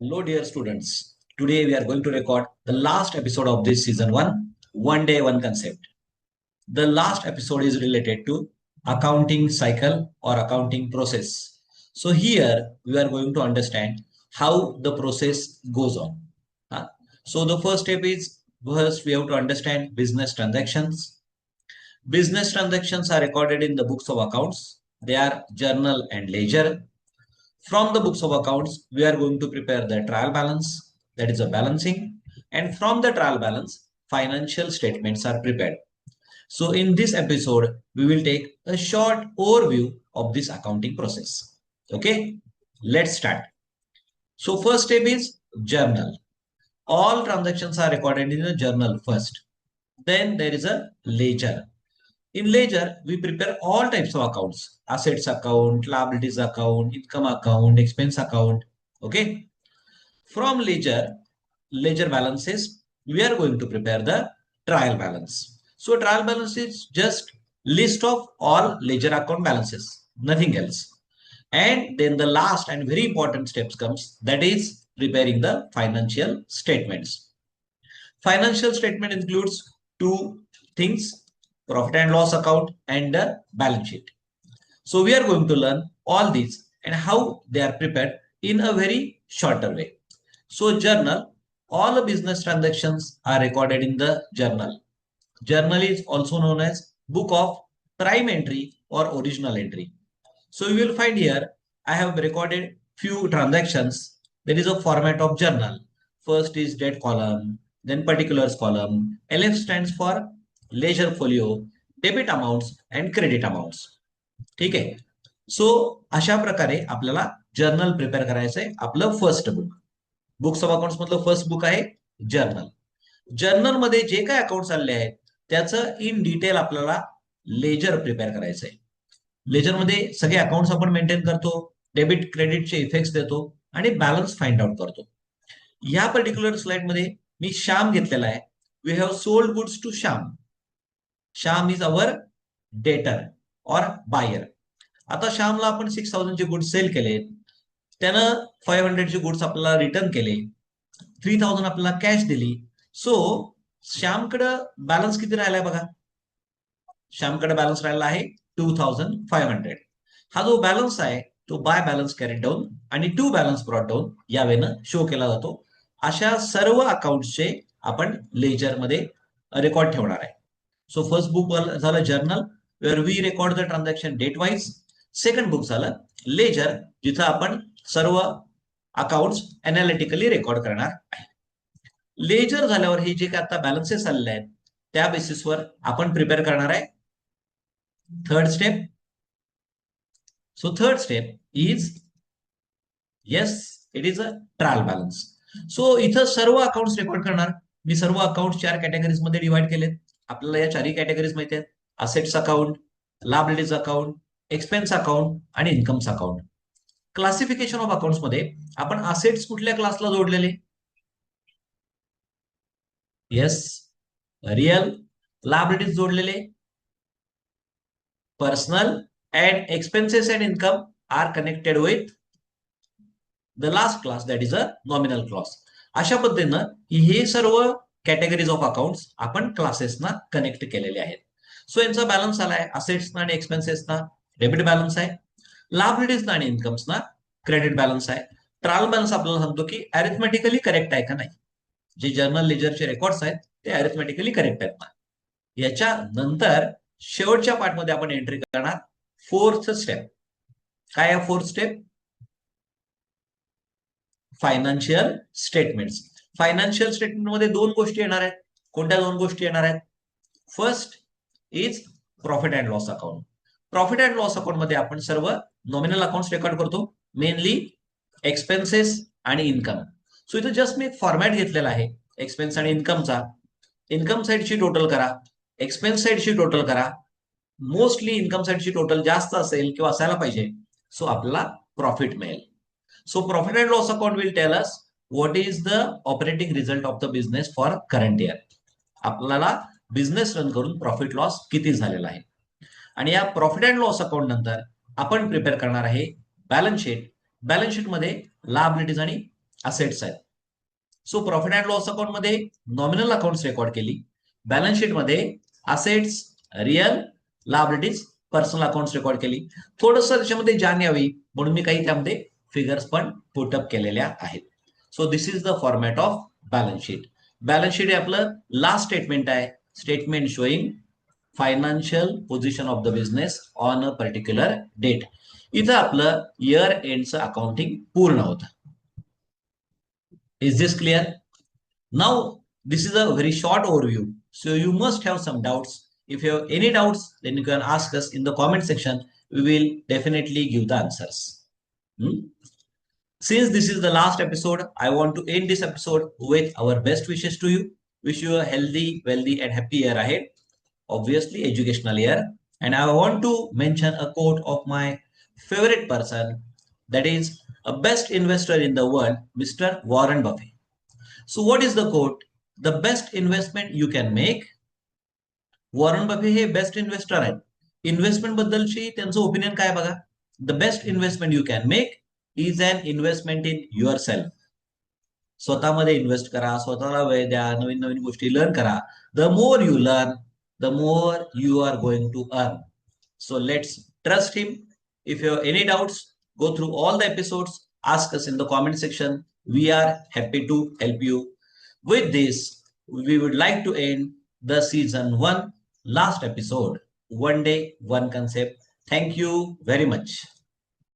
Hello, dear students. Today we are going to record the last episode of this season one day, one concept. The last episode is related to accounting cycle or accounting process. So here we are going to understand how the process goes on. So the first step is first we have to understand business transactions. Business transactions are recorded in the books of accounts. They are journal and ledger. From the books of accounts, we are going to prepare the trial balance, that is a balancing, and from the trial balance, financial statements are prepared. So in this episode, we will take a short overview of this accounting process. Okay, let's start. So first step is journal. All transactions are recorded in a journal first. Then there is a ledger. In ledger, we prepare all types of accounts: assets account, liabilities account, income account, expense account. Okay. From ledger balances, we are going to prepare the trial balance. So trial balance is just list of all ledger account balances, nothing else. And then the last and very important steps comes, that is preparing the financial statements. Financial statement includes two things: profit and loss account and the balance sheet. So we are going to learn all these and how they are prepared in a very shorter way. So journal, all the business transactions are recorded in the journal. Journal is also known as book of prime entry or original entry. So you will find here I have recorded few transactions. There is a format of journal. First is date column, then particulars column. LF stands for ledger folio, debit amounts and credit amounts. ठीक आहे. So अशा प्रकारे आपल्याला journal prepare करायचं आहे. आपलं first books of accounts मधलं first book आहे जर्नल. जर्नल मध्ये जे काय अकाउंट चालले आहेत त्याचं इन डिटेल आपल्याला लेजर प्रिपेअर करायचं आहे. लेजर मध्ये सगळे अकाउंट्स आपण मेंटेन करतो, डेबिट क्रेडिटचे इफेक्ट्स देतो आणि बॅलन्स फाइंड आउट करतो. या पर्टिक्युलर स्लाइड मध्ये मी श्याम घेतलेला आहे. We have sold goods to Shyam. Shyam is our debtor or buyer. आता श्यामला आपण 6,000 चे गुड्स सेल केले, त्यानं 500 चे गुड्स आपल्याला रिटर्न केले, 3,000 आपल्याला कॅश दिली. सो श्यामकडे बॅलन्स किती राहिलाय बघा. श्यामकडे बॅलन्स राहिला आहे 2,500. हा जो बॅलन्स आहे तो बाय बॅलन्स कॅरेट डाऊन आणि टू बॅलन्स ब्रॉट डाऊन या वेनं शो केला जातो. अशा सर्व अकाउंट्सचे आपण लेजर मध्ये रेकॉर्ड ठेवणार आहे. सो फर्स्ट बुक झालं journal, where we record the transaction date wise. Second book झालं लेजर, जिथं आपण सर्व अकाउंट्स अनालिटिकली रेकॉर्ड करणार आहे. लेजर झाल्यावर हे जे काय आता बॅलन्सेस आलेले आहेत त्या बेसिसवर आपण प्रिपेअर करणार आहे third step. So third step is yes it is a trial balance. So इथं सर्व अकाउंट्स रेकॉर्ड करणार. मी सर्व अकाउंट 4 कॅटेगरीज मध्ये डिवाइड केलेत. आपल्याला या 4ही कॅटेगरीज माहिती आहेत: assets account, liabilities account, expense account आणि incomes account. Classification of accounts मध्ये आपण असेट्स कुठल्या क्लासला जोडलेले? Yes, real. लायबिलिटीज जोडलेले personal. And expenses and income are connected with the last class, that is a nominal class. अशा पद्धतीनं हे सर्व कॅटेगरीज ऑफ अकाउंट्स आपण क्लासेसना कनेक्ट केलेले आहेत. सो यांचा बॅलन्स आलाय असेट्सना आणि एक्सपेन्सेसना डेबिट बॅलन्स आहे, लायबिलिटीजना आणि इन्कम्सना क्रेडिट बॅलन्स आहे. ट्रायल बॅलन्स आपल्याला सांगतो की अरिथमेटिकली करेक्ट आहे का नाही. जे जर्नल लेजरचे रेकॉर्ड्स आहेत ते अरिथमेटिकली करेक्ट आहेत ना. याच्या नंतर शेवटच्या पार्टमध्ये आपण एंट्री करणार फोर्थ स्टेप. काय आहे fourth step? Financial statements. Financial statement मध्ये दोन गोष्टी येणार आहेत. कोणत्या दोन गोष्टी येणार आहेत? First is profit and loss account. Profit and loss account मध्ये आपण सर्व नॉमिनल अकाउंट्स रेकॉर्ड करतो, मेनली एक्सपेन्सेस आणि इन्कम. सो इथं जस्ट मी एक फॉर्मॅट घेतलेला आहे एक्सपेन्स आणि इन्कमचा. इन्कम साइडची टोटल करा, एक्सपेन्स साइडची टोटल करा. मोस्टली इन्कम साइडची टोटल जास्त असेल किंवा असायला पाहिजे, सो आपल्याला प्रॉफिट मिळेल. So profit and loss account will tell us what is the operating result of the business for current year. आपल्याला बिझनेस रन करून प्रॉफिट लॉस किती झालेला आहे. आणि या प्रॉफिट अँड लॉस अकाउंट नंतर आपण प्रिपेअर करणार आहे बॅलन्स शीट. बॅलन्स शीट मध्ये लायबिलिटीज आणि असेट्स आहेत. So profit and loss account मध्ये नॉमिनल अकाउंट्स रेकॉर्ड केली, बॅलन्स शीट मध्ये assets, real, liabilities, personal accounts record केली. थोडंसं त्याच्यामध्ये जाण यावी म्हणून मी काही त्यामध्ये फिगर्स पण पुटअप केलेल्या आहेत. So this is the format of balance sheet. Balance sheet हे आपलं लास्ट स्टेटमेंट आहे, statement showing financial position of the business on a particular date. इथं आपलं इयर एंडचं अकाउंटिंग पूर्ण होतं. Is this clear? Now, this is a very short overview. So you must have some doubts. If you have any doubts, then you can ask us in the comment section. We will definitely give the answers. Since this is the last episode, I want to end this episode with our best wishes to you. Wish you a healthy, wealthy, and happy year ahead. Obviously, educational year. And I want to mention a quote of my favorite person, that is a best investor in the world, Mr. Warren Buffett. So what is the quote? The best investment you can make. Warren Buffett हे best investor आहेत. Investment बद्दलची त्यांचं opinion काय बघा. The best investment you can make is an investment in yourself. स्वतःमध्ये invest करा, स्वतःला वेळ द्या, नवीन नवीन गोष्टी लर्न करा. The more you learn, the more you are going to earn. So let's trust him. If you have any doubts, go through all the episodes, ask us in the comment section. We are happy to help you. With this, we would like to end the season 1 last episode, One Day, One Concept. Thank you very much.